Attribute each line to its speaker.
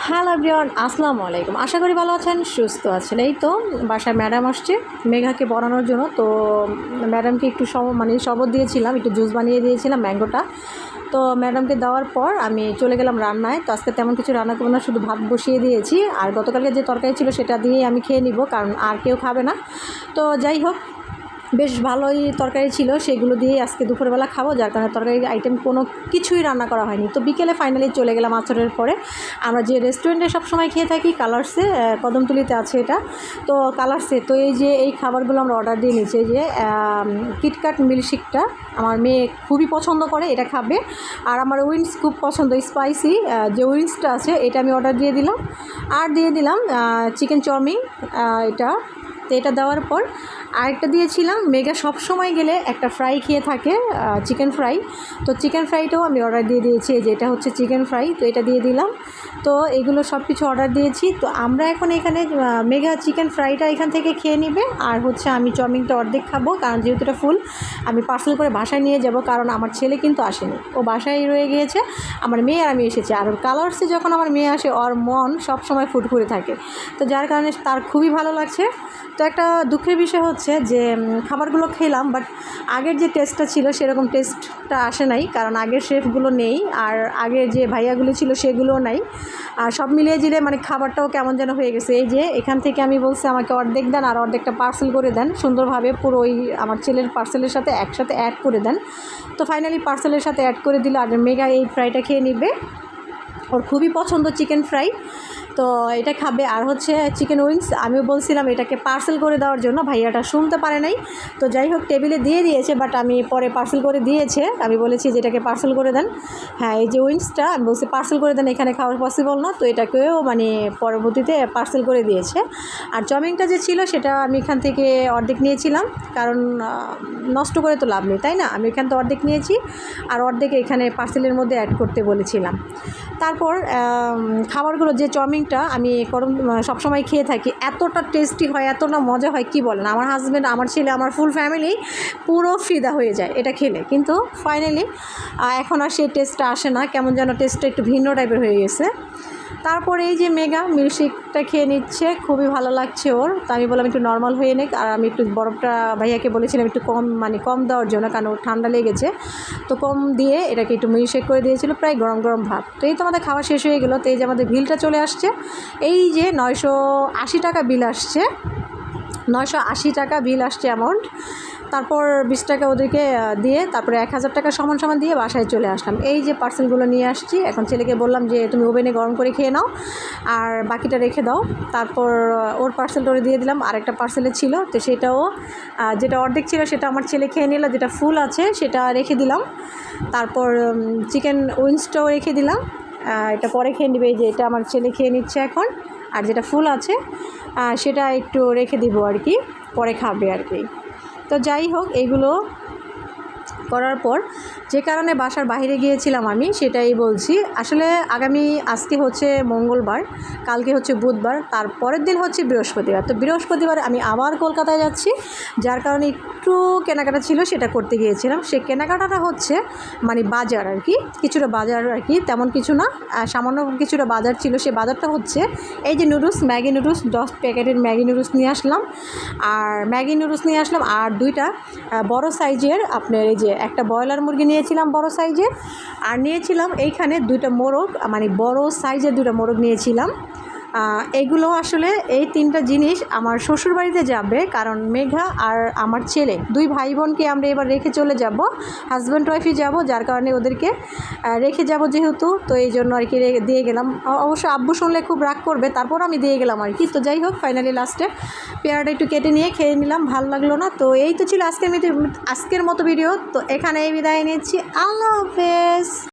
Speaker 1: Hello everyone, আসসালামু আলাইকুম। আশা করি ভালো আছেন, সুস্থ আছেন। এই তো বাসায় ম্যাডাম আসছে মেঘাকে পড়ানোর জন্য। তো ম্যাডামকে একটু শরবত দিয়েছিলাম, একটু জুস বানিয়ে দিয়েছিলাম ম্যাঙ্গোটা। তো ম্যাডামকে দেওয়ার পর আমি চলে গেলাম রান্নায়। তো আজকে তেমন কিছু রান্না করবো না, শুধু ভাত বসিয়ে দিয়েছি। আর গতকালকে যে তরকারি ছিল সেটা দিয়েই আমি খেয়ে নিব, কারণ আর কেউ খাবে না। তো যাই হোক, বেশ ভালোই তরকারি ছিল, সেগুলো দিয়েই আজকে দুপুরবেলা খাবো। যার কারণে তরকারির আইটেম কোনো কিছুই রান্না করা হয়নি। তো বিকেলে ফাইনালি চলে গেলাম আছরের পরে। আমরা যে রেস্টুরেন্টে সবসময় খেয়ে থাকি, কালার্সে, কদমতলিতে আছে এটা। তো কালার্সে তো এই খাবারগুলো আমরা অর্ডার দিয়ে নিচ্ছি। এই যে কিটক্যাট মিল্কশেকটা আমার মেয়ে খুবই পছন্দ করে, এটা খাবে। আর আমার উইংস খুব পছন্দ, স্পাইসি যে উইংসটা আছে এটা আমি অর্ডার দিয়ে দিলাম। আর দিয়ে দিলাম চিকেন চাউমিন, এটা। তো এটা দেওয়ার পর আরেকটা দিয়েছিলাম, মেঘা সব সময় গেলে একটা ফ্রাই খেয়ে থাকে, চিকেন ফ্রাই। তো চিকেন ফ্রাইটাও আমি অর্ডার দিয়ে দিয়েছি, যেটা হচ্ছে চিকেন ফ্রাই। তো এটা দিয়ে দিলাম। তো এগুলো সব কিছু অর্ডার দিয়েছি। তো আমরা এখন এখানে মেঘা চিকেন ফ্রাইটা এখান থেকে খেয়ে নেবে, আর হচ্ছে আমি চাউমিনটা অর্ধেক খাবো, কারণ যেহেতু এটা ফুল আমি পার্সেল করে বাসায় নিয়ে যাব। কারণ আমার ছেলে কিন্তু আসেনি, ও বাসায় রয়ে গিয়েছে। আমার মেয়ে আর আমি এসেছি। আর কালার্সে যখন আমার মেয়ে আসে, ওর মন সব সময় ফুটফুটে থাকে। তো যার কারণে তার খুবই ভালো লাগছে। তো একটা দুঃখের বিষয় হচ্ছে যে খাবারগুলো খেলাম, বাট আগের যে টেস্টটা ছিল সেরকম টেস্টটা আসে নাই, কারণ আগের শেফগুলো নেই, আর আগের যে ভাইয়াগুলো ছিল সেগুলোও নাই। আর সব মিলিয়ে জিলে খাবারটাও কেমন যেন হয়ে গেছে। এই যে এখান থেকে আমি বলছি আমাকে অর্ধেক দেন, আর অর্ধেকটা পার্সেল করে দেন সুন্দরভাবে, পুরো ওই আমার ছেলের পার্সেলের সাথে একসাথে অ্যাড করে দেন। তো ফাইনালি পার্সেলের সাথে অ্যাড করে দিল। আর মেঘা এই ফ্রাইটা খেয়ে নিবে, ওর খুবই পছন্দ চিকেন ফ্রাই। তো এটা খাবে। আর হচ্ছে চিকেন উইংস আমিও বলছিলাম এটাকে পার্সেল করে দেওয়ার জন্য, ভাইয়াটা শুনতে পারে নাই। তো যাই হোক, টেবিলে দিয়ে দিয়েছে, বাট আমি পরে পার্সেল করে দিয়েছে। আমি বলেছি যে এটাকে পার্সেল করে দেন। হ্যাঁ, এই যে উইংসটা আমি বলছি পার্সেল করে দেন, এখানে খাওয়া পসিবল না। তো এটাকেও পরবর্তীতে পার্সেল করে দিয়েছে। আর চাউমিনটা যে ছিল সেটা আমি এখান থেকে অর্ধেক নিয়েছিলাম, কারণ নষ্ট করে তো লাভ নেই, তাই না? আমি এখান থেকে অর্ধেক নিয়েছি, আর অর্ধেক এখানে পার্সেলের মধ্যে অ্যাড করতে বলেছিলাম। তারপর খাবারগুলো, যে চাউমিনটা আমি সবসময় খেয়ে থাকি, এতটা টেস্টি হয়, এতটা মজা হয়, কি বলেন। আমার হাজব্যান্ড, আমার ছেলে, আমার ফুল ফ্যামিলি পুরো ফিদা হয়ে যায় এটা খেলে। কিন্তু ফাইনালি এখন আর সেই টেস্টটা আসে না, কেমন যেন টেস্টটা একটু ভিন্ন টাইপের হয়ে গেছে। তারপরে এই যে মেঘা মিল্কশেকটা খেয়ে নিচ্ছে, খুবই ভালো লাগছে ওর। তো আমি বললাম একটু নর্মাল হয়ে নেক, আর আমি একটু বরফটা ভাইয়াকে বলেছিলাম একটু কম দেওয়ার জন্য, কারণ ওর ঠান্ডা লেগেছে। তো কম দিয়ে এটাকে একটু মিল্কশেক করে দিয়েছিল, প্রায় গরম গরম ভাব। তো এই তো আমাদের খাওয়া শেষ হয়ে গেলো। তো এই যে আমাদের বিলটা চলে আসছে, এই যে 980 টাকা বিল আসছে, 980 টাকা বিল আসছে অ্যামাউন্ট। তারপর 20 টাকা ওদেরকে দিয়ে তারপরে 1000 টাকা সমান সমান দিয়ে বাসায় চলে আসলাম। এই যে পার্সেলগুলো নিয়ে আসছি, এখন ছেলেকে বললাম যে তুমি ওভেনে গরম করে খেয়ে নাও, আর বাকিটা রেখে দাও। তারপর ওর পার্সেলটা ওরে দিয়ে দিলাম। আরেকটা পার্সেলে ছিল, তো সেটাও যেটা অর্ধেক ছিল সেটা আমার ছেলে খেয়ে নিল, যেটা ফুল আছে সেটা রেখে দিলাম। তারপর চিকেন উইংসটাও রেখে দিলাম, এটা পরে খেয়ে নেবে। এই যে এটা আমার ছেলে খেয়ে নিচ্ছে এখন, আর যেটা ফুল আছে সেটা একটু রেখে দিব আর কি, পরে খাবে আর কি। তো যাই হোক, এগুলো করার পর যে কারণে বাসার বাইরে গিয়েছিলাম আমি সেটাই বলছি। আসলে আজকে হচ্ছে মঙ্গলবার, কালকে হচ্ছে বুধবার, তারপরের দিন হচ্ছে বৃহস্পতিবার। তো বৃহস্পতিবার আমি আবার কলকাতায় যাচ্ছি, যার কারণে একটু কেনাকাটা ছিল, সেটা করতে গিয়েছিলাম। সে কেনাকাটাটা হচ্ছে বাজার আর কি, কিছুটা বাজার আর কি, তেমন কিছু না, সামান্য কিছুটা বাজার ছিল। সে বাজারটা হচ্ছে এই যে নুডলস, ম্যাগি নুডলস, 10 প্যাকেটের ম্যাগি নুডলস নিয়ে আসলাম। আর 2টা বড় সাইজের আপনার এই যে একটা ব্রয়লার মুরগি নিয়েছিলাম বড় সাইজের, আর নিয়েছিলাম এইখানে 2টা মোরগ, বড় সাইজের 2টা মোরগ নিয়েছিলাম। এগুলো আসলে এই 3টা জিনিস আমার শ্বশুরবাড়িতে যাবে, কারণ মেঘা আর আমার ছেলে 2 ভাই বোনকে আমরা এবার রেখে চলে যাব, হাজব্যান্ড ওয়াইফই যাব, যার কারণে ওদেরকে রেখে যাব যেহেতু। তো এই জন্য আর কি দিয়ে গেলাম। অবশ্য আব্বু শুনলে খুব রাগ করবে, তারপর আমি দিয়ে গেলাম আর কি। তো যাই হোক, ফাইনালি লাস্টে পেয়ারাটা একটু কেটে নিয়ে খেয়ে নিলাম, ভালো লাগলো না। তো এই তো ছিল আজকের মতো ভিডিও। তো এখানেই বিদায় নিচ্ছি, আল্লাহ হাফেজ।